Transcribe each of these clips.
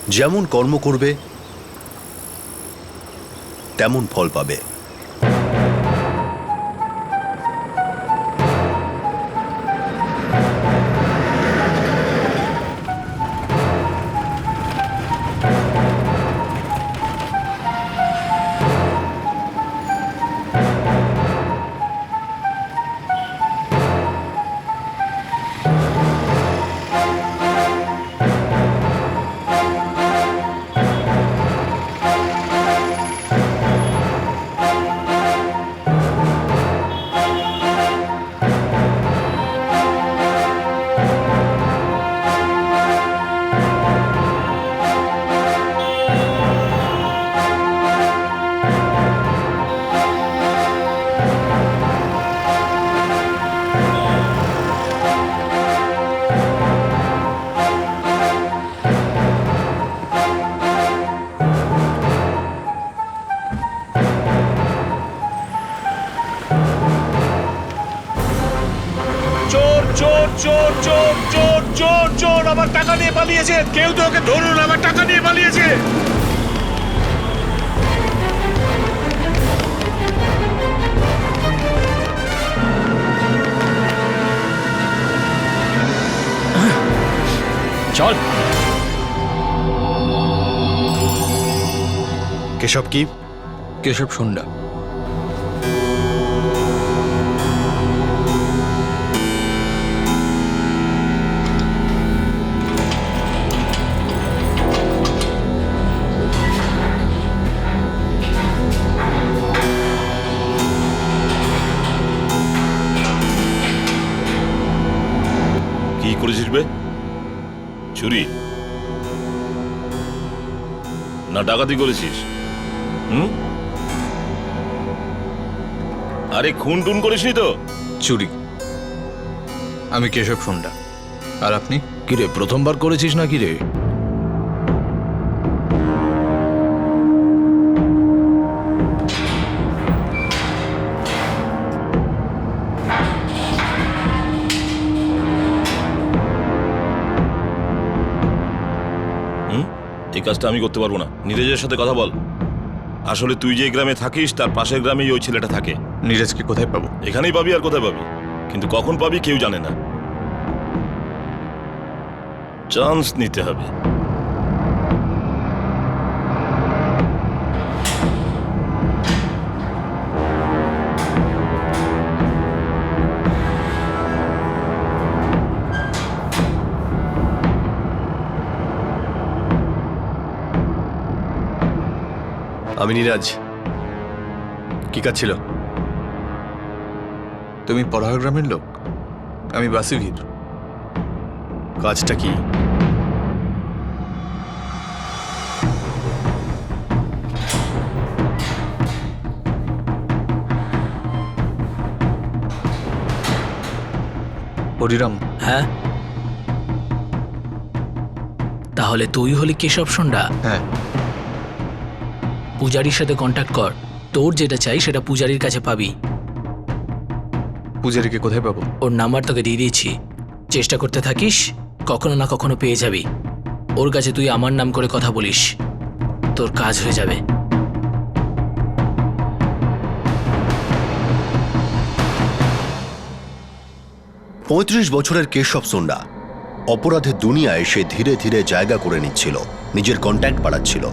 যেমন কর্ম করবে তেমন ফল পাবে। চোর চোর চোর চোর চোর চোর আমার টাকা নিয়ে পালিয়েছে। কেউ তো ওকে ধরুন, আমার টাকা নিয়ে পালিয়েছে। চল। কেশব কি? কেশব সুন্ডা। কি করেছিস বে? চুরি না ডাকাতি করেছিস? আরে খুন টুন করিসনি তো? চুরি। আমি কেশব সুন্ডা। আর আপনি? কিরে, প্রথমবার করেছিস না কি রে? এই কাজটা আমি করতে পারবো না। নীরজের সাথে কথা বল। আসলে তুই যে গ্রামে থাকিস তার পাশের গ্রামেই ওই ছেলেটা থাকে। নীরজকে কোথায় পাবো? এখানেই পাবি, আর কোথায় পাবি? কিন্তু কখন পাবি কেউ জানে না। চান্স নিতে হবে। আমি নীরাজ। কি কাজ ছিল? তুমি পড়ার গ্রামের লোক, আমি বাসিভীর। কাজটা কি? হরিরাম। হ্যাঁ, তাহলে তুই হলি কেশব সুন্ডা? হ্যাঁ। পূজারীর সাথে কন্ট্যাক্ট কর। তোর যেটা চাই সেটা পূজারীর কাছে পাবি। পূজারীকে কোথায় পাবো? ওর নাম্বার তোকে দিয়ে দিয়েছি। চেষ্টা করতে থাকিস, কখনো না কখনো পেয়ে যাবি। ওর কাছে তুই আমার নাম করে কথা বলিস, তোর কাজ হয়ে যাবে। পঁয়ত্রিশ বছরের কেশব সুন্ডা অপরাধের দুনিয়ায় সে ধীরে ধীরে জায়গা করে নিচ্ছিল, নিজের কন্ট্যাক্ট বাড়াচ্ছিল,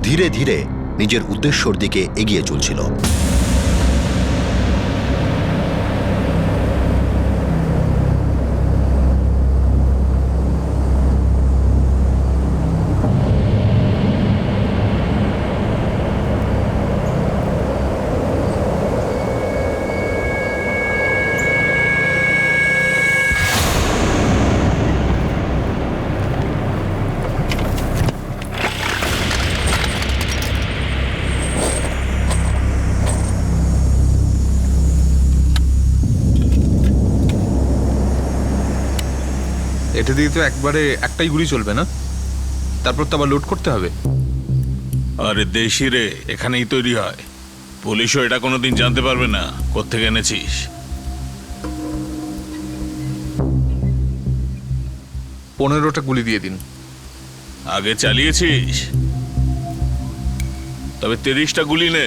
ধীরে ধীরে নিজের উদ্দেশ্যর দিকে এগিয়ে চলছিল। এটা দিয়ে তো একবারে একটাই গুলি চলবে না, তারপর তো আবার লোড করতে হবে। আরে দেশি রে, এখানেই তৈরি হয়। পুলিশও এটা কোনোদিন জানতে পারবে না কোত্থেকে এনেছিস। 15টা গুলি দিয়ে দিন। আগে চালিয়েছিস? তবে 30টা গুলি নে,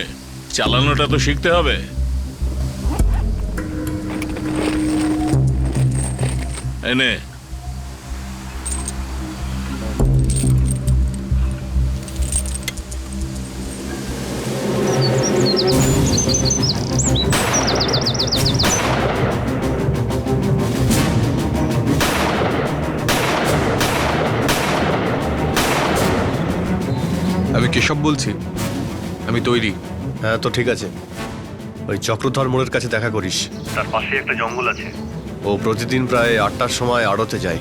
চালানোটা তো শিখতে হবে। এনে আমি কেশব বলছি, আমি তৈরি। হ্যাঁ তো ঠিক আছে, ওই চক্রধর মোড়ের কাছে দেখা করিস। তার পাশে একটা জঙ্গল আছে। ও প্রতিদিন প্রায় 8টার সময় আড়তে যায়।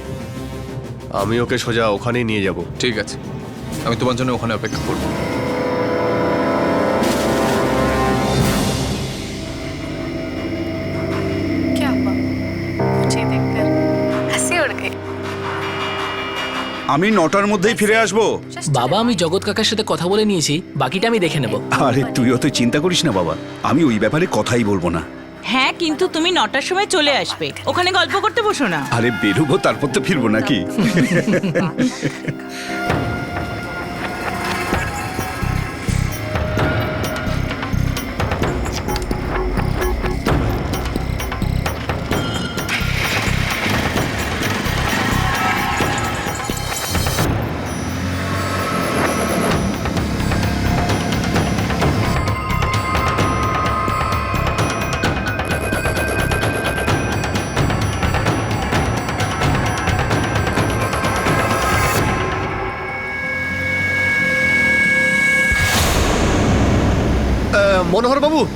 আমি ওকে সোজা ওখানেই নিয়ে যাব। ঠিক আছে, আমি তোমার জন্য ওখানে অপেক্ষা করবো। क्या हुआ? मुझे देखकर हंसी उड़ गई। আমি 9টার মধ্যেই ফিরে আসবো। বাবা, আমি জগৎ কাকার সাথে কথা বলে নিয়েছি, বাকিটা আমি দেখে নেব। আরে তুই অত চিন্তা করিস না বাবা, আমি ওই ব্যাপারে কথাই বলবো না। হ্যাঁ, কিন্তু তুমি 9টার সময় চলে আসবে, ওখানে গল্প করতে বসো না। আরে বেরোবো, তারপর তো ফিরবো নাকি?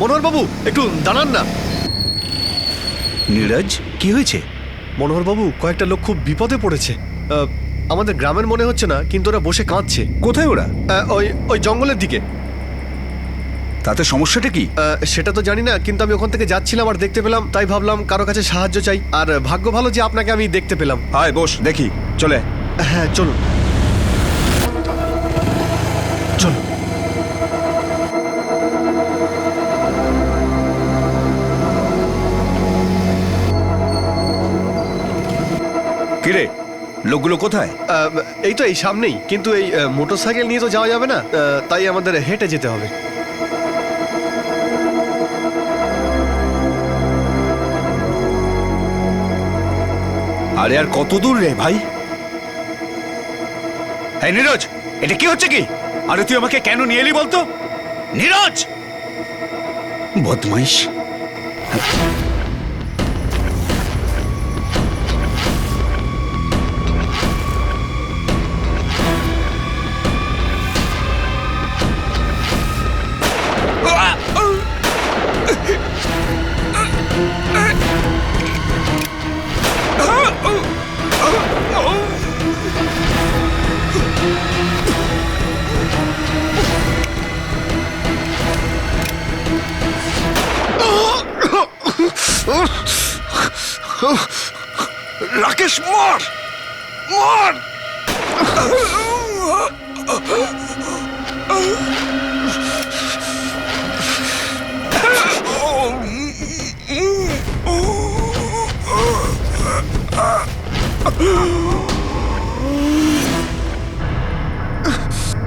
মনোহর বাবু একটু দাঁড়ান না। নীরজ, কি হয়েছে? মনোহর বাবু, কয়েকটা লোক খুব বিপদে পড়েছে। আমাদের গ্রামের মনে হচ্ছে না, কিন্তু ওরা বসে কাঁদছে। কোথায় ওরা? ওই জঙ্গলের দিকে। তাতে সমস্যাটা কি? সেটা তো জানি না, কিন্তু আমি ওখান থেকে যাচ্ছিলাম আর দেখতে পেলাম, তাই ভাবলাম কারো কাছে সাহায্য চাই। আর ভাগ্য ভালো যে আপনাকে আমি দেখতে পেলাম। আয় বস, দেখি, চলে। হ্যাঁ চলুন চলুন। কিরে, লোকগুলো কোথায়? এই তো এই সামনেই, কিন্তু এই মোটরসাইকেল নিয়ে তো যাওয়া যাবে না, তাই আমাদের হেঁটে যেতে হবে। আরে আর কত দূর রে ভাই? এই নীরজ, এটা কি হচ্ছে কি? আরে তুই আমাকে কেন নিয়ে এলি বলতো? নীরজ, বদমাইশ। রাকেশ, মর মর।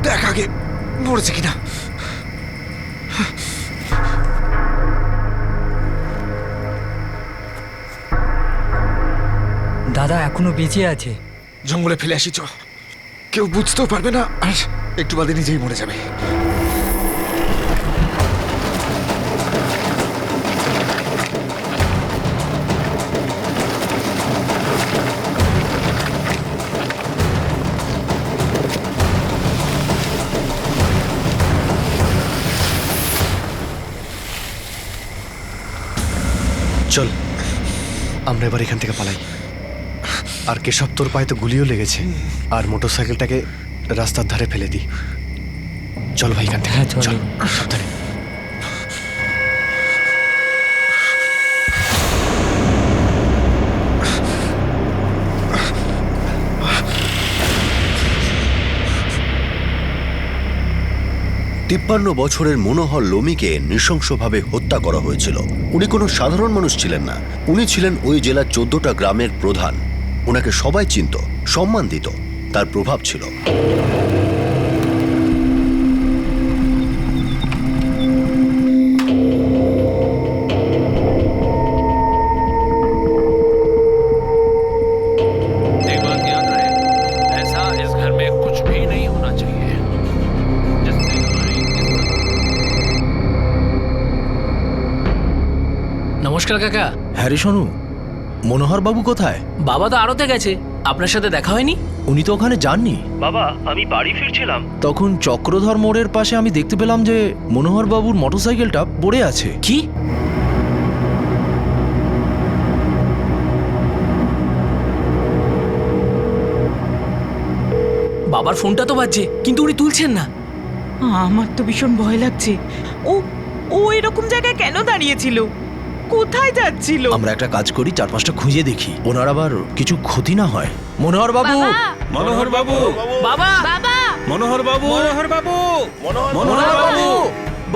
দেখ আগে মরেছে কিনা। দাদা এখনো বেঁচে আছে। জঙ্গলে ফেলে আসি, চ। কেউ বুঝতেও পারবে না, আর একটু বাদে নিজেই মরে যাবে। চল, আমরা এবার এখান থেকে পালাই। আর কেশব, তোর পায়ে তো গুলিও লেগেছে, আর মোটরসাইকেলটাকে রাস্তার ধারে ফেলে দিই। চল ভাই, এখান থেকে। হ্যাঁ, চলো। চল, সাবধানে। তিপ্পান্ন বছরের মনোহর লোমিকে নৃশংসভাবে হত্যা করা হয়েছিল। উনি কোনো সাধারণ মানুষ ছিলেন না, উনি ছিলেন ওই জেলার 14টা গ্রামের প্রধান। ওনাকে সবাই চিনত, সম্মান দিত, তার প্রভাব ছিল। নমস্কার কাকা। হ্যারি শোনু, মনোহর বাবু কোথায়? বাবা তো আড়তে গেছে, আপনার সাথে দেখা হয়নি? উনি তো ওখানে যাননি। বাবা, আমি বাড়ি ফিরছিলাম। তখন চক্রধর মোড়ের পাশে আমি দেখতে পেলাম যে মনোহর বাবুর মোটরসাইকেলটা পড়ে আছে। কি? বাবার ফোনটা তো বাজছে, কিন্তু উনি তুলছেন না। আমার তো ভীষণ ভয় লাগছে। ও ও এরকম জায়গায় কেন দাঁড়িয়েছিল? কোথায় যাচ্ছিল? আমরা একটা কাজ করি, 4-5টা খুঁজে দেখি, ওনার আবার কিছু ক্ষতি না হয়। মনোহর বাবু, মনোহর বাবু, বাবা, বাবা, মনোহর বাবু, মনোহর বাবু, মনোহর বাবু,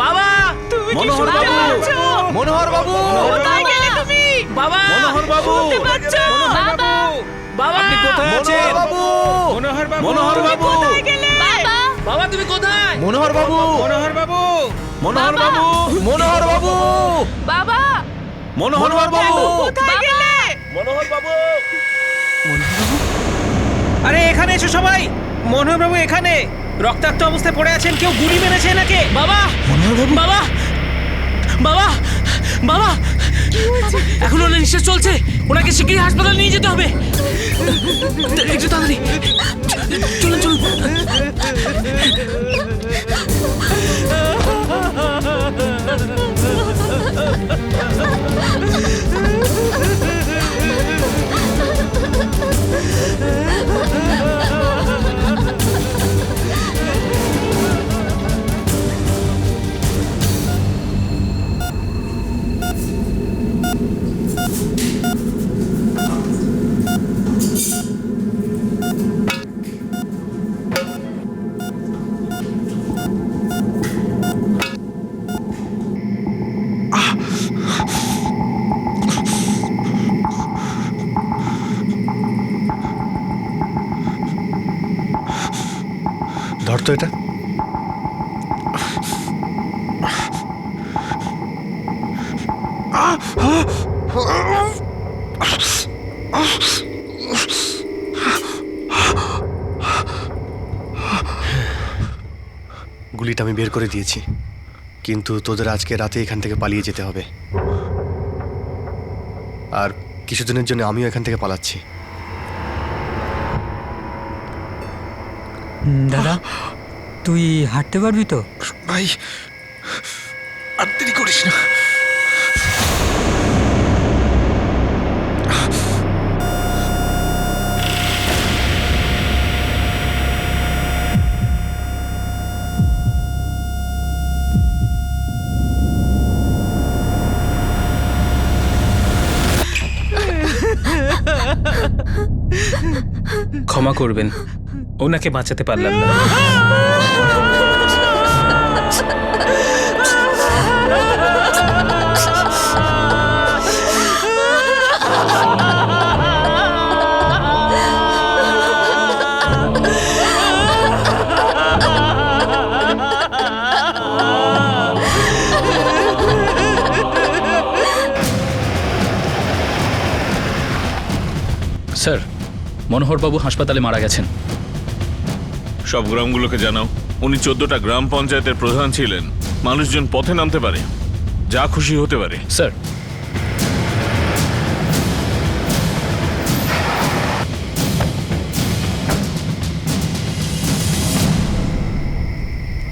বাবা, তুমি কি মনোহর শুনতে বাবু, পাচ্ছ? মনোহর বাবু, কোথায় গেলে তুমি? বাবা, মনোহর বাবু, শুনতে পাচ্ছ? বাবা, বাবা, আপনি কোথায় আছেন? মনোহর বাবু, মনোহর বাবু, মনোহর বাবু, কোথায় গেলে? বাবা, বাবা তুমি কোথায়? মনোহর বাবু, মনোহর বাবু, মনোহর বাবু, মনোহর বাবু, বাবা, মনোহর বাবু, কোথায় গেলে? আরে এখানে এসো সবাই। মনোহর বাবু এখানে রক্তাক্ত অবস্থায় পড়ে আছেন। কেউ গুলি মেরেছে এনাকে। বাবা, বাবা, বাবা, বাবা, এখন ওনার নিঃশ্বাস চলছে, ওনাকে শিগগিরই হাসপাতালে নিয়ে যেতে হবে। একটু তাড়াতাড়ি চলুন চলুন। ধর তো এটা। গুলিটা আমি বের করে দিয়েছি, কিন্তু তোদের আজকে রাতে এখান থেকে পালিয়ে যেতে হবে। আর কিছুদিনের জন্য আমিও এখান থেকে পালাচ্ছি। দাদা, তুই হাঁটতে পারবি তো? ভাই, আর দেরি করিস না। ক্ষমা করবেন, ওনাকে বাঁচাতে পারলাম না। স্যার, মনোহরবাবু হাসপাতালে মারা গেছেন। সব গ্রামগুলোকে জানাও। উনি 14টা গ্রাম পঞ্চায়েতের প্রধান ছিলেন। মানুষজন পথে নামতে পারে, যা খুশি হতে পারে। স্যার,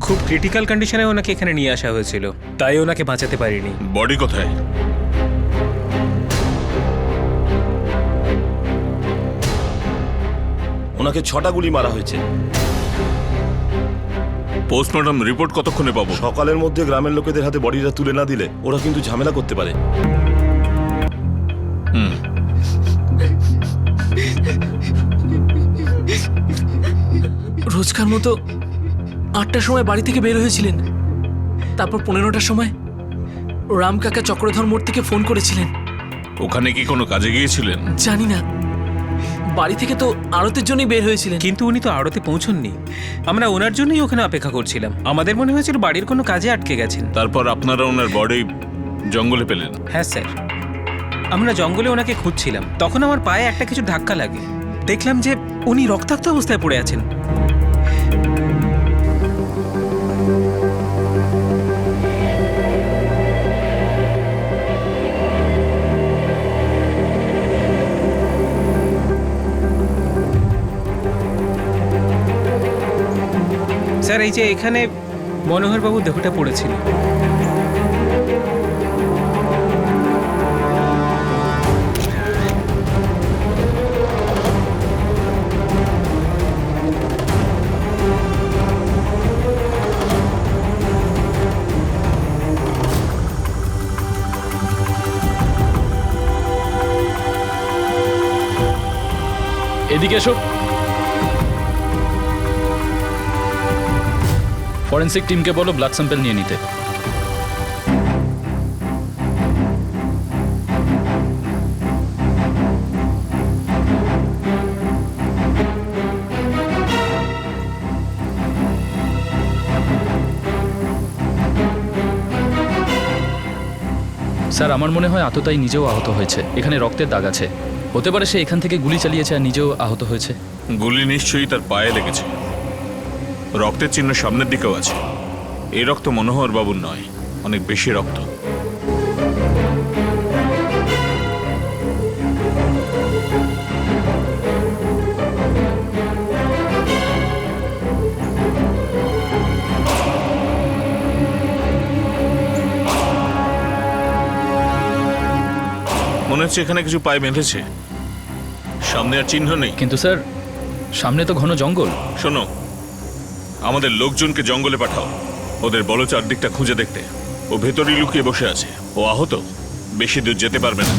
খুব ক্রিটিক্যাল কন্ডিশনে ওনাকে এখানে নিয়ে আসা হয়েছিল, তাই ওনাকে বাঁচাতে পারিনি। বডি কোথায়? ওনাকে 6টা গুলি মারা হয়েছে। পোস্টমর্টম রিপোর্ট কতক্ষণে পাবো? সকালের মধ্যে গ্রামের লোকেদের হাতে বডিটা তুলে না দিলে ওরা কিন্তু ঝামেলা করতে পারে। রোজকার মতো 8টার সময় বাড়ি থেকে বের হয়েছিলেন, তারপর 15টার সময় রাম কাকা চক্রধর মোড় থেকে ফোন করেছিলেন। ওখানে কি কোনো কাজে গিয়েছিলেন? জানি না, বাড়ি থেকে তো আড়তের জন্যই বের হয়েছিলেন। কিন্তু উনি তো আড়তে পৌঁছননি, আমরা ওনার জন্যই ওখানে অপেক্ষা করছিলাম। আমাদের মনে হয়েছিল বাড়ির কোনো কাজে আটকে গেছেন। তারপর আপনারা ওনার বডি জঙ্গলে পেলেন? হ্যাঁ স্যার, আমরা জঙ্গলে ওনাকে খুঁজছিলাম, তখন আমার পায়ে একটা কিছু ধাক্কা লাগে। দেখলাম যে উনি রক্তাক্ত অবস্থায় পড়ে আছেন। স্যার এই যে এখানে মনোহরবাবু দেহটা পড়েছিল। এদিকে এসো। ফরেন্সিক টিমকে বলো ব্লাড স্যাম্পল নিয়ে নিতে। স্যার আমার মনে হয় আততায়ী নিজেও আহত হয়েছে। এখানে রক্তের দাগ আছে, হতে পারে সে এখান থেকে গুলি চালিয়েছে আর নিজেও আহত হয়েছে। গুলি নিশ্চয়ই তার পায়ে লেগেছে। রক্তের চিহ্ন সামনের দিকেও আছে। এই রক্ত মনোহর বাবুর নয়, অনেক বেশি রক্ত। মনে হচ্ছে এখানে কিছু পায়ে বেঁধেছে। সামনে আর চিহ্ন নেই। কিন্তু স্যার সামনে তো ঘন জঙ্গল। শোনো, আমাদের লোকজনকে জঙ্গলে পাঠাও, ওদের বলো চারদিকটা খুঁজে দেখতে। ও ভেতরেই লুকিয়ে বসে আছে, ও আহত, বেশি দূর যেতে পারবে না।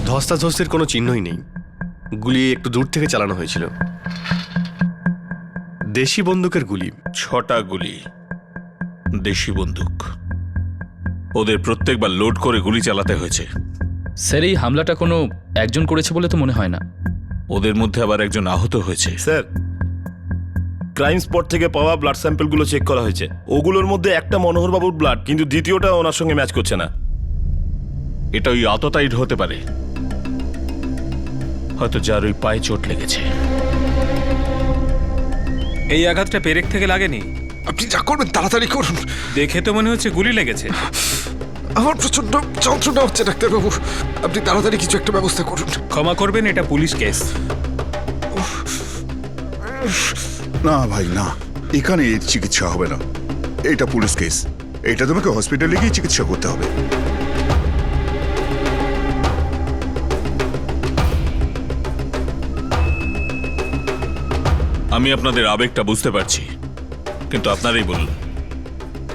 ধস্তাধস্তির কোনো চিহ্নই নেই। গুলি একটু দূর থেকে চালানো হয়েছিল। দেশি বন্দুকের গুলি। 6টা গুলি, দেশি বন্দুক। ওদের প্রত্যেকবার লোড করে গুলি চালাতে হয়েছে। স্যার এই হামলাটা কোনো একজন করেছে বলে তো মনে হয় না। ওদের মধ্যে আবার একজন আহত হয়েছে। স্যার, ক্রাইম স্পট থেকে পাওয়া ব্লাড স্যাম্পলগুলো চেক করা হয়েছে। ওগুলোর মধ্যে একটা মনোহরবাবুর ব্লাড, কিন্তু দ্বিতীয়টা ওনার সঙ্গে ম্যাচ করছে না। এটা ওই আততায়ীর হতে পারে, হয়তো যার ওই পায়ে চোট লেগেছে। এই আঘাতটা পেরেক থেকে লাগেনি? আপনি যা করবেন তাড়াতাড়ি করুন। দেখে তো মনে হচ্ছে গুলি লেগেছে। আমার প্রচন্ড যন্ত্রণা হচ্ছে ডাক্তারবাবু, আপনি তাড়াতাড়ি কিছু একটা ব্যবস্থা করুন। ক্ষমা করবেন, এটা পুলিশ কেস। না ভাই না, এখানে এর চিকিৎসা হবে না। এটা পুলিশ কেস, এটা তোমাকে হসপিটালে গিয়ে চিকিৎসা করতে হবে। আমি আপনাদের আবেগটা বুঝতে পারছি, কিন্তু আপনারাই বলুন,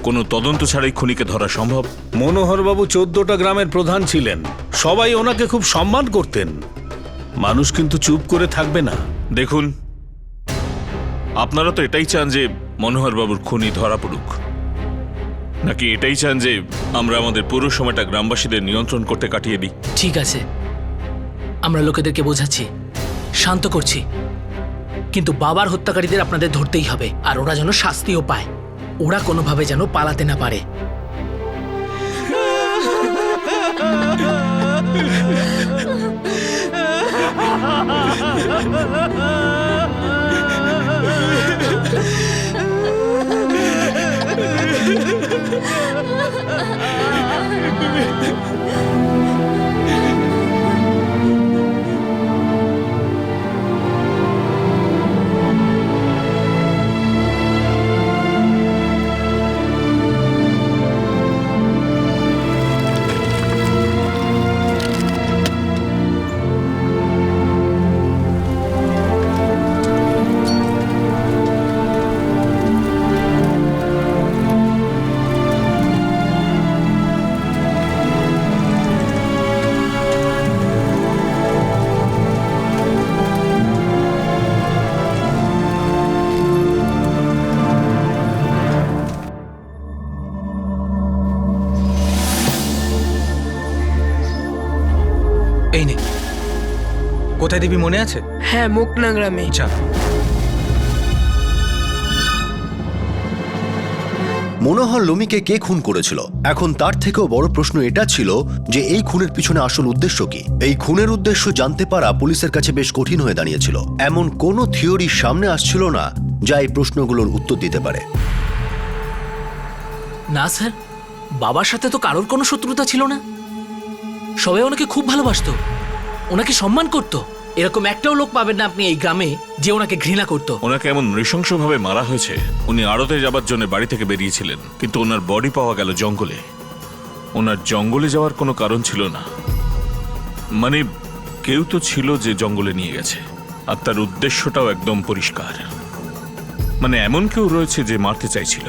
কোনো তদন্ত ছাড়াই খুনিকে ধরা সম্ভব? মনোহরবাবু 14টা গ্রামের প্রধান ছিলেন, সবাই ওনাকে খুব সম্মান করতেন। মানুষ কিন্তু চুপ করে থাকবে না। দেখুন, আপনারা তো এটাই চান যে মনোহরবাবুর খুনি ধরা পড়ুক, নাকি এটাই চান যে আমরা আমাদের পুরো সময়টা গ্রামবাসীদের নিয়ন্ত্রণ করতে কাটিয়ে দিই? ঠিক আছে, আমরা লোকেদেরকে বোঝাচ্ছি, শান্ত করছি, কিন্তু বাবার হত্যাকারীদের আপনাদের ধরতেই হবে, আর ওরা যেন শাস্তিও পায়। ওরা কোনোভাবে যেন পালাতে না পারে। এই নে, কোথায় দিবি মনে আছে? হ্যাঁ, মুকনা গ্রামে। আচ্ছা, মনোহর লোমিকে কে খুন করেছিল? এখন তার থেকেও বড় প্রশ্ন এটা ছিল যে এই খুনের পিছনে আসল উদ্দেশ্য কি। এই খুনের উদ্দেশ্য জানতে পারা পুলিশের কাছে বেশ কঠিন হয়ে দাঁড়িয়েছিল। এমন কোনো থিওরি সামনে আসছিল না যা এই প্রশ্নগুলোর উত্তর দিতে পারে। না স্যার, বাবার সাথে তো কারোর কোনো শত্রুতা ছিল না, সবাই ওনাকে খুব ভালোবাসতো, ওনাকে সম্মান করত। এরকম একটাও লোক পাবেন না আপনি এই গ্রামে যে ওনাকে ঘৃণা করত। ওনাকে এমন নৃশংসভাবে মারা হয়েছে, উনি আড়তে যাবার জন্য বাড়ি থেকে বেরিয়েছিলেন, কিন্তু ওনার বডি পাওয়া গেল জঙ্গলে। ওনার জঙ্গলে যাওয়ার কোনো কারণ ছিল না, মানে কেউ তো ছিল যে জঙ্গলে নিয়ে গেছে, আর তার উদ্দেশ্যটাও একদম পরিষ্কার। মানে এমন কেউ রয়েছে যে মারতে চাইছিল।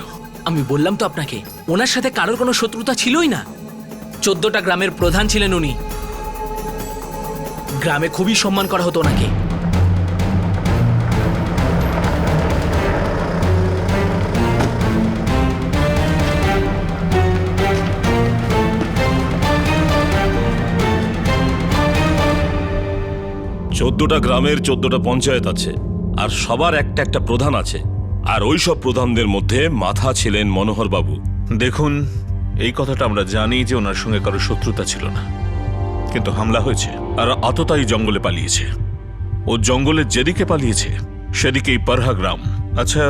আমি বললাম তো আপনাকে, ওনার সাথে কারোর কোনো শত্রুতা ছিলই না। 14টা গ্রামের প্রধান ছিলেন উনি, গ্রামে খুবই সম্মান করা হতো ওনাকে। চোদ্দটা গ্রামের 14টা পঞ্চায়েত আছে, আর সবার একটা একটা প্রধান আছে, আর ওই সব প্রধানদের মধ্যে মাথা ছিলেন মনোহর বাবু। দেখুন, এই কথাটা আমরা জানি যে ওনার সঙ্গে কারো শত্রুতা ছিল না, কিন্তু হামলা হয়েছে আর আততায়ী জঙ্গলে পালিয়েছে। ও জঙ্গলের যেদিকে পালিয়েছে সেদিকেই পারহা গ্রাম। আচ্ছা,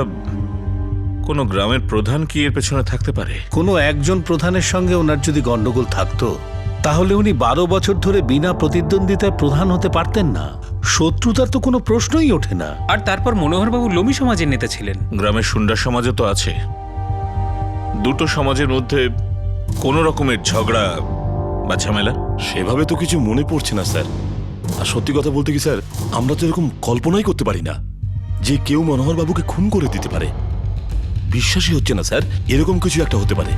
কোনো গ্রামের প্রধান কি এর পেছনে থাকতে পারে? কোনো একজন প্রধানের সঙ্গে ওনার যদি গন্ডগোল থাকতো, তাহলে উনি 12 বছর ধরে বিনা প্রতিদ্বন্দ্বিতায় প্রধান হতে পারতেন না। শত্রুতার তো কোনো প্রশ্নই ওঠে না। আর তারপর মনোহরবাবু লোমি সমাজের নেতা ছিলেন। গ্রামের সুন্ডা সমাজও তো আছে। দুটো সমাজের মধ্যে কোনো রকমের ঝগড়া বা ঝামেলা? সেভাবে তো কিছু মনে পড়ছে না স্যার। আর সত্যি কথা বলতে কি স্যার, আমরা তো এরকম কল্পনাই করতে পারি না যে কেউ মনোহর বাবুকে খুন করে দিতে পারে। বিশ্বাসই হচ্ছে না স্যার, এরকম কিছু একটা হতে পারে।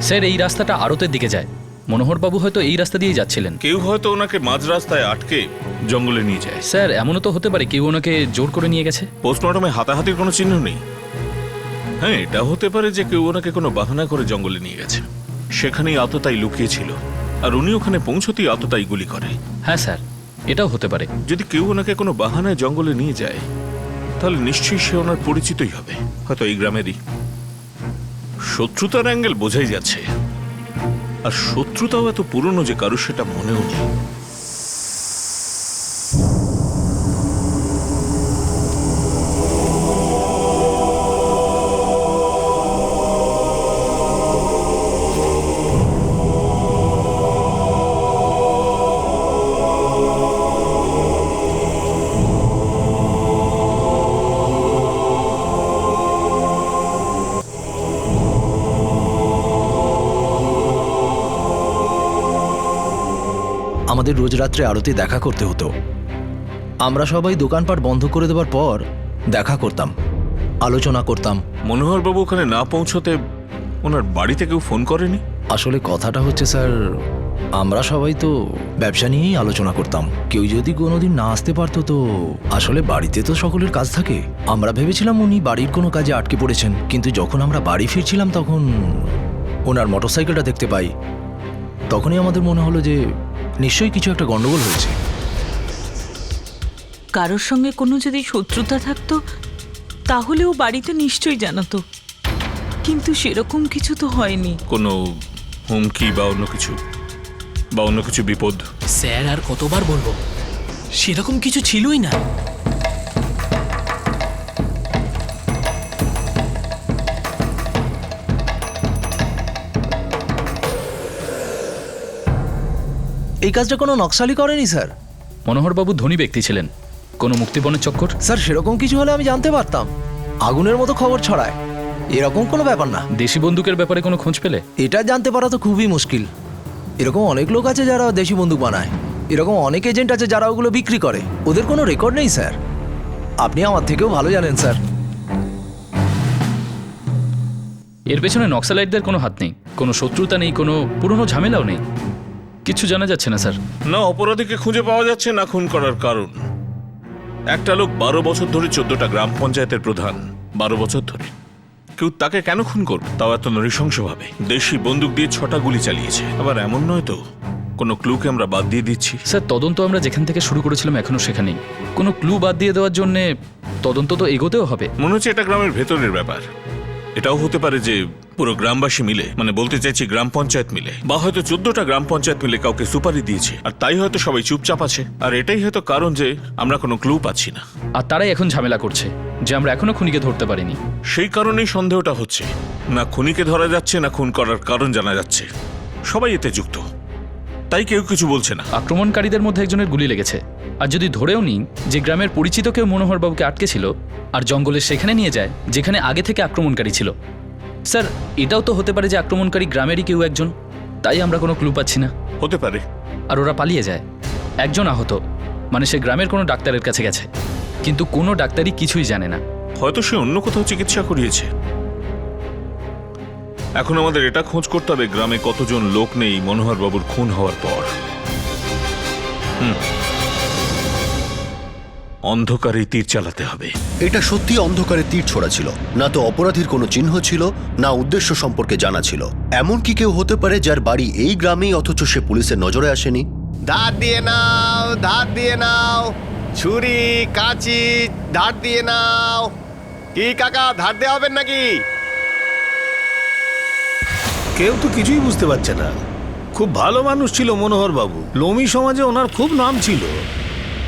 স্যার, এই রাস্তাটা আড়তের দিকে যায়। মনোহরবাবু হয়তো এই রাস্তা দিয়ে যাচ্ছিলেন। কেউ হয়তো ওনাকে মাঝ রাস্তায় আটকে জঙ্গলে নিয়ে যায়। স্যার, এমনও তো হতে পারে কেউ ওনাকে জোর করে নিয়ে গেছে। পোস্টমর্টমে হাতাহাতির কোনো চিহ্ন নেই। হ্যাঁ, এটা হতে পারে যে কেউ ওনাকে কোনো বাহানা করে জঙ্গলে নিয়ে গেছে, সেখানেই আততায়ী লুকিয়েছিল, আর উনি ওখানে পৌঁছতেই আততায়ী গুলি করে। হ্যাঁ স্যার, এটাও হতে পারে। যদি কেউ ওনাকে কোনো বাহানায় জঙ্গলে নিয়ে যায়, তাহলে নিশ্চয়ই সে ওনার পরিচিতই হবে, হয়তো এই গ্রামেরই। শত্রুতার অ্যাঙ্গেল বোঝাই যাচ্ছে, আর শত্রুতাও এত পুরনো যে কারো সেটা মনেও নেই। আমাদের রোজ রাত্রে আরতি দেখা করতে হতো। আমরা সবাই দোকানপাট বন্ধ করে দেওয়ার পর দেখা করতাম, আলোচনা করতাম। মনোহরবাবু ওখানে না পৌঁছতে ওনার বাড়িতে কেউ ফোন করেনি? আসলে কথাটা হচ্ছে স্যার, আমরা সবাই তো ব্যবসা নিয়েই আলোচনা করতাম। কেউ যদি কোনোদিন না আসতে পারতো তো আসলে বাড়িতে তো সকলের কাজ থাকে। আমরা ভেবেছিলাম উনি বাড়ির কোনো কাজে আটকে পড়েছেন, কিন্তু যখন আমরা বাড়ি ফিরছিলাম তখন ওনার মোটরসাইকেলটা দেখতে পাই। তখনই আমাদের মনে হলো যে নিশ্চয়ই কিছু একটা গন্ডগোল হয়েছে। কারোর সঙ্গে কোনো যদি শত্রুতা থাকতো তাহলেও বাড়িতে নিশ্চয়ই জানাতো, কিন্তু সেরকম কিছু তো হয়নি। কোনো হুমকি বা অন্য কিছু বিপদ? স্যার, আর কতবার বলবো, সেরকম কিছু ছিলই না। এই কাজটা কোনো নকশালি করেনি স্যার। মনোহরবাবু ধনী ব্যক্তি ছিলেন, কোনো মুক্তিপণের চক্কর? স্যার, সেরকম কিছু হলে আমি জানতে পারতাম। আগুনের মতো খবর ছড়ায়, এরকম কোনো ব্যাপার না। দেশি বন্দুকের ব্যাপারে কোনো খোঁজ পেলে? এটা জানতে পারা তো খুবই মুশকিল। এরকম অনেক লোক আছে যারা দেশি বন্দুক বানায়, এরকম অনেক এজেন্ট আছে যারা ওগুলো বিক্রি করে। ওদের কোনো রেকর্ড নেই স্যার। আপনি আমার থেকেও ভালো জানেন স্যার। এর পেছনে নক্সালাইটদের কোনো হাত নেই, কোনো শত্রুতা নেই, কোনো পুরনো ঝামেলাও নেই। কিছু জানা যাচ্ছে না স্যার। না অপরাধীকে খুঁজে পাওয়া যাচ্ছে, না খুন করার কারণ। একটা লোক 12 বছর ধরে 14টা গ্রাম পঞ্চায়েতের প্রধান, 12 বছর ধরে। কেউ তাকে কেন খুন করবে, তাও এত নৃশংসভাবে? দেশি বন্দুক দিয়ে 6টা গুলি চালিয়েছে। আবার এমন নয় তো কোনো ক্লুকে আমরা বাদ দিয়ে দিচ্ছি। স্যার তদন্ত আমরা যেখান থেকে শুরু করেছিলাম এখনো সেখানেই। কোনো ক্লু বাদ দিয়ে দেওয়ার জন্যে তদন্ত তো এগোতেও হবে। মনে হচ্ছে এটা গ্রামের ভেতরের ব্যাপার। এটাও হতে পারে যে পুরো গ্রামবাসী মিলে, মানে বলতে চাইছি গ্রাম পঞ্চায়েত মিলে, বা হয়তো 14টা গ্রাম পঞ্চায়েত মিলে কাউকে সুপারি দিয়েছে, আর তাই হয়তো সবাই চুপচাপ আছে। আর এটাই হয়তো কারণ যে আমরা কোনো ক্লু পাচ্ছি না। আর তারাই এখন ঝামেলা করছে যে আমরা এখনো খুনিকে ধরতে পারিনি। সেই কারণেই সন্দেহটা হচ্ছে। না খুনিকে ধরা যাচ্ছে, না খুন করার কারণ জানা যাচ্ছে। সবাই এতে যুক্ত, তাই কেউ কিছু বলছে না। আক্রমণকারীদের মধ্যে একজনের গুলি লেগেছে। আর যদি ধরেও নিই যে গ্রামের পরিচিত কেউ মনোহরবাবুকে আটকে ছিল আর জঙ্গলের সেখানে নিয়ে যায় যেখানে আগে থেকে আক্রমণকারী ছিল, স্যার এটাও তো হতে পারে যে আক্রমণকারী গ্রামেরই কেউ একজন। তাই আমরা কোনো ক্লু পাচ্ছি না। হতে পারে। আর ওরা পালিয়ে যায়। একজন আহত, মানে সে গ্রামের কোনো ডাক্তারের কাছে গেছে, কিন্তু কোনো ডাক্তারই কিছুই জানে না। হয়তো সে অন্য কোথাও চিকিৎসা করিয়েছে। এখন আমাদের এটা খোঁজ করতে হবে গ্রামে কতজন লোক নেই মনোহর বাবুর খুন হওয়ার পর। অন্ধকারে তীর চালাতে হবে। এটা সত্যি অন্ধকারে তীর ছোড়া ছিল না, তো অপরাধীর কোনো চিহ্ন ছিল না, উদ্দেশ্য সম্পর্কে জানা ছিল। এমন কি কেউ হতে পারে যার বাড়ি এই গ্রামেই অথচ সে পুলিশের নজরে আসেনি? ধার দিয়ে নাও, ধার দিয়ে নাও, ছুরি কাঁচি ধার দিয়ে নাও। কি কাকা, ধার দেওয়া হবেন নাকি? কেউ তো কিছুই বুঝতে পারছে না। খুব ভালো মানুষ ছিল মনোহর বাবু, লোমি সমাজে ওনার খুব নাম ছিল।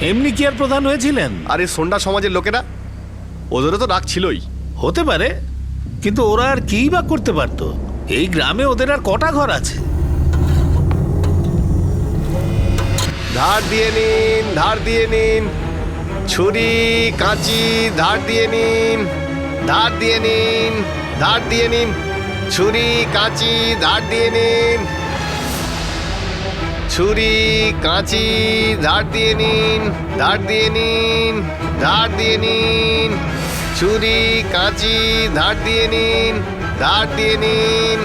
এমনি কি আর প্রধান হয়েছিলেন? আরে সন্ডা সমাজের লোকেরা, ওদেরও তো রাগ ছিলই। হতে পারে, কিন্তু ওরা আর কি বা করতে পারতো? এই গ্রামে ওদের আর কটা ঘর আছে? ধার দিয়ে নিন, ধার দিয়ে নিন, ছুরি কাঁচি ধার দিয়ে নিন, ধার দিয়ে নিন, ধার দিয়ে নিন, ছুরি কাঁচি ধার দিয়ে নিন, ছুরি কাঁচি ধার দিয়ে নিন, ধার দিয়ে নিন, ধার দিয়ে নিন, ছুরি কাঁচি ধার দিয়ে নিন, ধার দিয়ে নিন।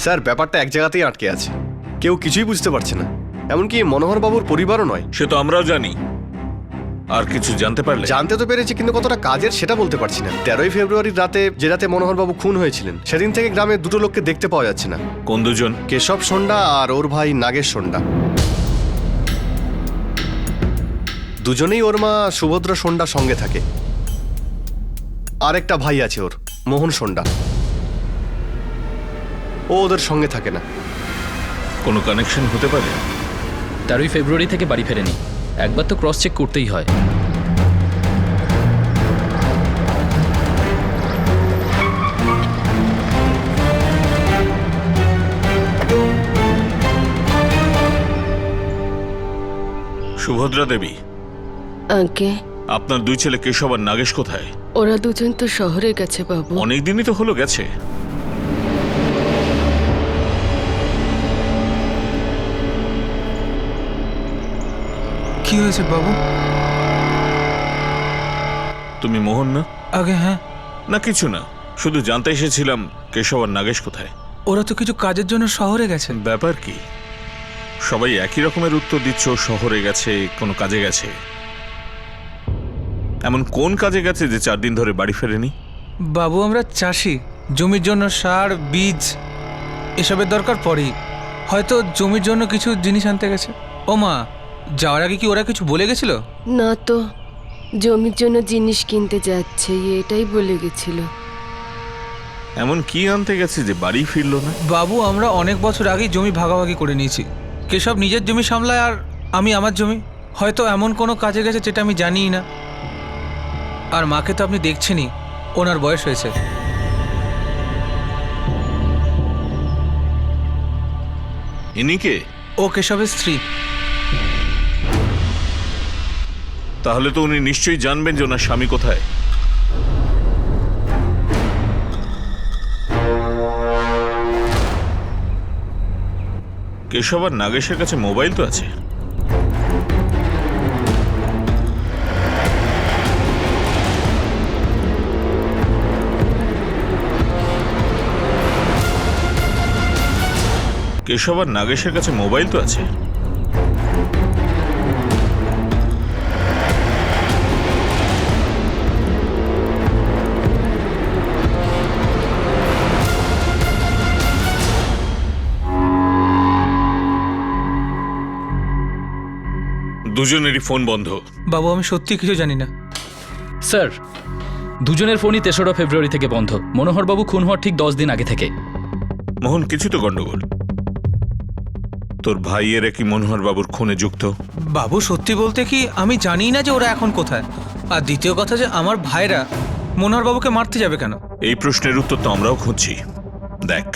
স্যার ব্যাপারটা এক জায়গাতেই আটকে আছে, কেউ কিছুই বুঝতে পারছে না, এমনকি মনোহর বাবুর পরিবারও নয়। সে তো আমরাও জানি। আর কিছু জানতে পারলে? জানতে তো পেরেছি, কিন্তু কতটা কাজের সেটা বলতে পারছি না। 13ই ফেব্রুয়ারির রাতে, যে রাতে মনোহর বাবু খুন হয়েছিলেন, সেদিন থেকে গ্রামে দুটো লোককে দেখতে পাওয়া যাচ্ছে না। কোন দুজন? কেশব সন্ডা আর ওর ভাই নাগেশ সন্ডা। দুজনেই ওর মা সুভদ্রা সন্ডা সঙ্গে থাকে। আর একটা ভাই আছে ওর, মোহন সন্ডা, ও ওদের সঙ্গে থাকে না। কোনো কানেকশন হতে পারে? 13ই ফেব্রুয়ারি থেকে বাড়ি ফেরেনি। একবার তো ক্রস চেক করতেই হয়। সুভদ্রা দেবী, আগে আপনার দুই ছেলে কেশব আর নাগেশ কোথায়? ওরা দুজন তো শহরে গেছে বাবু। অনেকদিনই তো হলো গেছে। কি হয়েছে বাবু? তুমি মোহন না? আগে হ্যাঁ। না কিছু না, শুধু জানতে এসেছিলাম কেশব আর নাগেশ কোথায়। ওরা তো কিছু কাজের জন্য শহরে গেছে। ব্যাপার কি? সবাই একই রকমের উত্তর দিচ্ছ, শহরে গেছে, কোনো কাজে গেছে। এমন কোন কাজে গেছে যে 4 দিন ধরে বাড়ি ফেরেনি? বাবু আমরা চাষি, জমির জন্য সার বীজ এসবের দরকার পড়েই। হয়তো জমির জন্য কিছু জিনিস আনতে গেছে। ও মা, যাওয়ার আগে কি ওরা কিছু বলে গেছিল? না তো, জমির জন্য জিনিস কিনতে যাচ্ছে এটাই বলে গেছিল। এমন কি আনতে গেছে যে বাড়ি ফিরলো না? বাবু আমরা অনেক বছর আগেই জমি ভাগাভাগি করে নিয়েছি। কেশব নিজের জমি সামলায় আর আমি আমার জমি। হয়তো এমন কোনো কাজে গেছে যেটা আমি জানিই না। আর মাকে তো আপনি দেখছেনই, ওনার বয়স হয়েছে। ইনি কে? ও কেশবের স্ত্রী। তাহলে তো উনি নিশ্চয়ই জানবেন যে ওনার স্বামী কোথায়। কেশব আর নাগেশের কাছে মোবাইল তো আছে। কেশব আর নাগেশের কাছে মোবাইল তো আছে। দুজনেরই ফোন বন্ধ। বাবু আমি সত্যি কিছু জানি না। স্যার দুজনের ফোনই 3রা ফেব্রুয়ারি থেকে বন্ধ। মনোহরবাবু খুন হওয়ার ঠিক 10 দিন আগে থেকে। মোহন, কিছু তো গন্ডগোল। তোর ভাইয়েরা কি মনোহর বাবুর খুনে যুক্ত? বাবু সত্যি বলতে কি আমি জানি না যে ওরা এখন কোথায়। আর দ্বিতীয় কথা যে আমার ভাইরা মনোহর বাবুকে মারতে যাবে কেন? এই প্রশ্নের উত্তর তো আমরাও খুঁজছি। দেখ,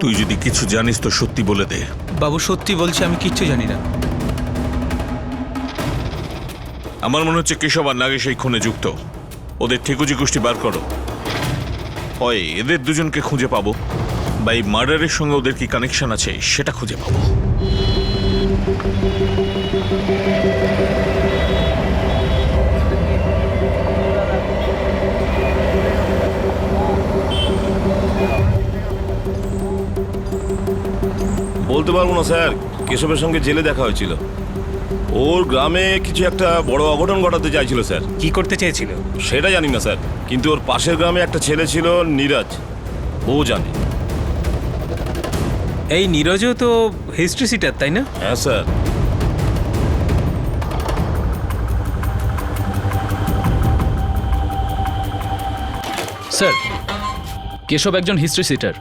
তুই যদি কিছু জানিস তো সত্যি বলে দে। বাবু সত্যি বলছি আমি কিচ্ছু জানি না। আমার মনে হচ্ছে কেশব আর নাগেশ এই খুনে যুক্ত। ওদের ঠিকুজি গোষ্ঠী বার করো। হয় এদের দুজনকে খুঁজে পাবো, বা এই মার্ডারের সঙ্গে ওদের কি কানেকশন আছে সেটা খুঁজে পাবো। বলতে পারবো না স্যার, কেশবের সঙ্গে জেলে দেখা হয়েছিল। ওর গ্রামে কিছু একটা বড় অঘটন ঘটাতে চাইছিল স্যার। কি করতে চেয়েছিল সেটা জানি না স্যার, কিন্তু ওর পাশের গ্রামে একটা ছেলে ছিল নীরজ, ও জানে। এই নীরজও তো হিস্ট্রি সিটার তাই না? হ্যাঁ স্যার। স্যার কেশব একজন হিস্ট্রি সিটার।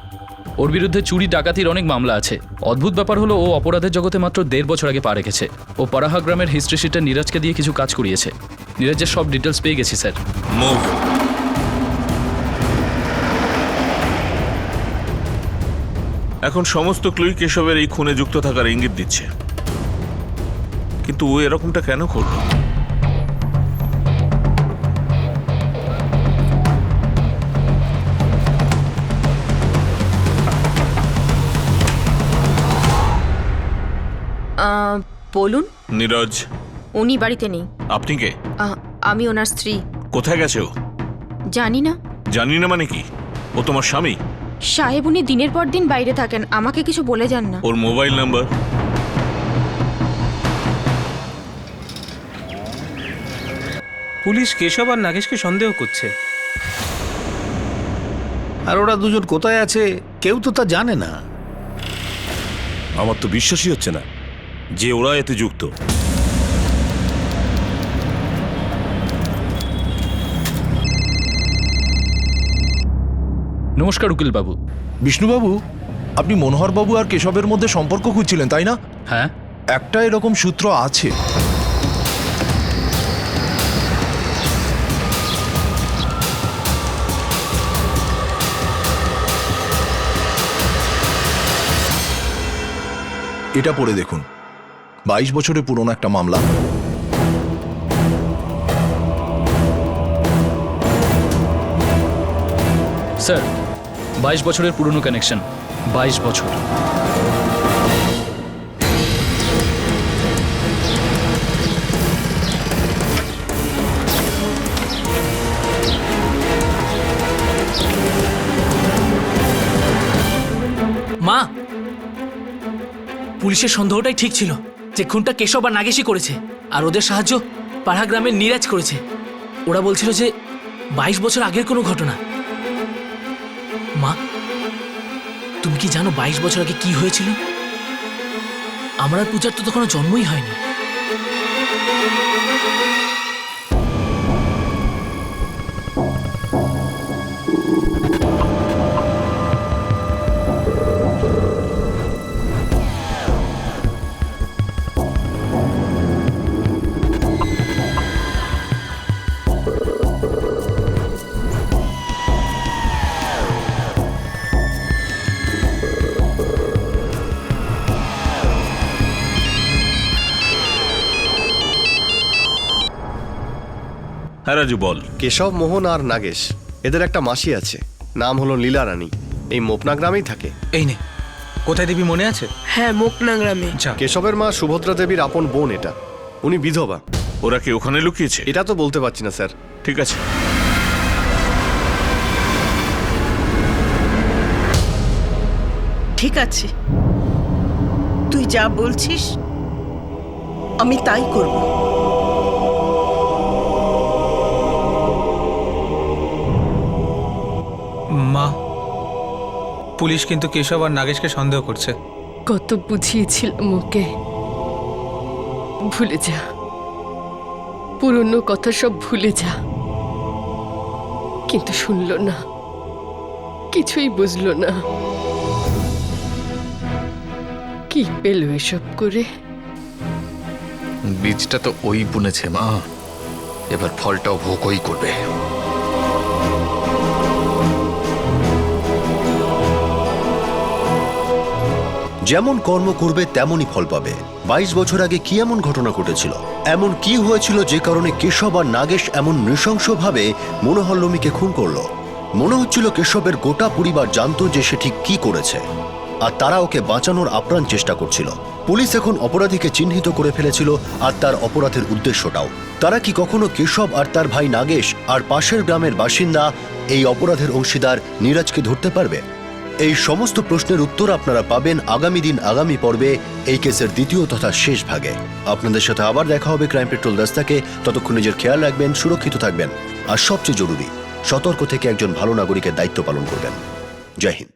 ওর বিরুদ্ধে চুরি ডাকাতির অনেক মামলা আছে। অদ্ভুত ব্যাপার হলো ও অপরাধের জগতে মাত্র 1.5 বছর আগে পা রেখেছে। ও পারাহা গ্রামের হিস্ট্রি সিটার নীরজকে দিয়ে কিছু কাজ করিয়েছে। নীরজের সব ডিটেলস পেয়ে গেছি স্যার। মুভ। এখন সমস্ত ক্লুই কেশবের এই খুনে যুক্ত থাকার ইঙ্গিত দিচ্ছে, কিন্তু ও এরকমটা কেন করলো? বলুন। নীরজ উনি বাড়িতে নেই। আপনি কে? আমি ওনার স্ত্রী। কোথায় গেছে ও? জানি না। জানি না মানে কি? ও তোমার স্বামী? সাহেব উনি দিনের পর দিন বাইরে থাকেন, আমাকে কিছু বলে যান না। ওর মোবাইল নাম্বার? পুলিশ কেশব আর নাগেশকে সন্দেহ করছে। আর ওরা দুজন কোথায় আছে কেউ তো তা জানে না। আমার তো বিশ্বাসই হচ্ছে না যে ওরা এতে যুক্ত। নমস্কার উকিল বাবু। বিষ্ণুবাবু, আপনি মনোহরবাবু আর কেশবের মধ্যে সম্পর্ক খুঁজছিলেন তাই না? হ্যাঁ। একটা এরকম সূত্র আছে। এটা পড়ে দেখুন। 22 বছরের পুরনো একটা মামলা। স্যার 22 বছরের পুরনো কানেকশন। 22 বছর। মা, পুলিশের সন্দেহটাই ঠিক ছিল যে খুনটা কেশব আর নাগেশই করেছে, আর ওদের সাহায্য পাড়া গ্রামের নীরাজ করেছে। ওরা বলছিল যে 22 বছর আগের কোনো ঘটনা। মা, তুমি কি জানো 22 বছর আগে কি হয়েছিল? আমার আর পূজার তো তখন জন্মই হয়নি। হ্যাঁ রাজু বল। কেশব, মোহন আর নাগেশ এদের একটা মাসি আছে, নাম হলো লীলা রানী। এই মোপনা গ্রামেই থাকে। এই নে, কোথায় দেবী মনে আছে? হ্যাঁ, মোকনা গ্রামে। কেশবের মা সুভদ্রা দেবীর আপন বোন এটা। উনি বিধবা। ওরা কি ওখানে লুকিয়েছে? এটা তো বলতে পারছি না স্যার। ঠিক আছে। ঠিক আছে, তুই যা বলছিস আমি তাই করব। মা, পুলিশ কিন্তু কেশব আর নাগেশকে সন্দেহ করছে। কত বুঝিয়েছিলাম ওকে, ভুলে যা, পুরনো কথা সব ভুলে যা। কিন্তু শুনলো না, কিছুই বুঝলো না। কি পেল এসব করে? বীজটা তো ওই বুনেছে মা, এবার ফলটাও ভোগই করবে। যেমন কর্ম করবে তেমনই ফল পাবে। 22 বছর আগে কি এমন ঘটনা ঘটেছিল, এমন কি হয়েছিল যে কারণে কেশব আর নাগেশ এমন নৃশংসভাবে মনোহর লোমিকে খুন করলো? মনে হচ্ছিল কেশবের গোটা পরিবার জানতো যে সে ঠিক কি করেছে, আর তারা ওকে বাঁচানোর আপ্রাণ চেষ্টা করছিল। পুলিশ এখন অপরাধীকে চিহ্নিত করে ফেলেছিল, আর তার অপরাধের উদ্দেশ্যটাও। তারা কি কখনো কেশব আর তার ভাই নাগেশ আর পাশের গ্রামের বাসিন্দা এই অপরাধের অংশীদার নীরজকে ধরতে পারবে? এই সমস্ত প্রশ্নের উত্তর আপনারা পাবেন আগামী দিন আগামী পর্বে এই কেসের দ্বিতীয় তথা শেষ ভাগে। আপনাদের সাথে আবার দেখা হবে ক্রাইম পেট্রোল দাস্তাকে। ততক্ষণ নিজের খেয়াল রাখবেন, সুরক্ষিত থাকবেন, আর সবচেয়ে জরুরি সতর্ক থেকে একজন ভালো নাগরিকের দায়িত্ব পালন করবেন। জয় হিন্দ।